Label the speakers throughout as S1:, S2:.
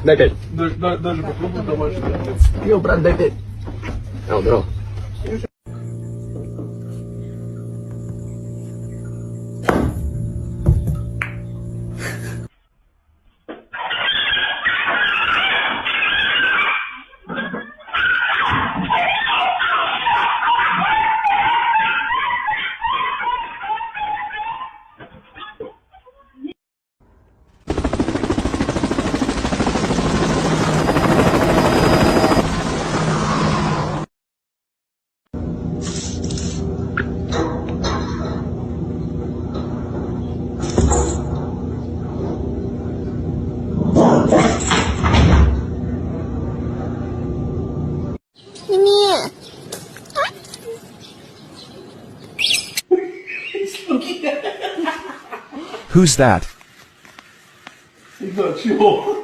S1: Дай-ка.
S2: Даже попробуй домашний.
S1: Йо, брат, дай-ка. О, здорово.
S3: Who's that?
S2: Да, чего?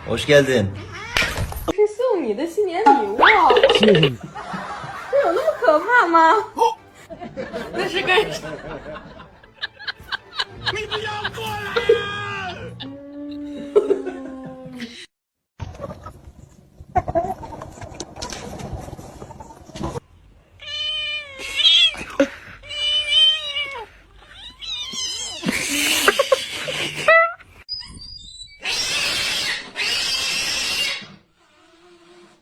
S4: Hoş geldin.
S5: 是送你的新年礼物，会有那么可怕吗？那是干啥？你不要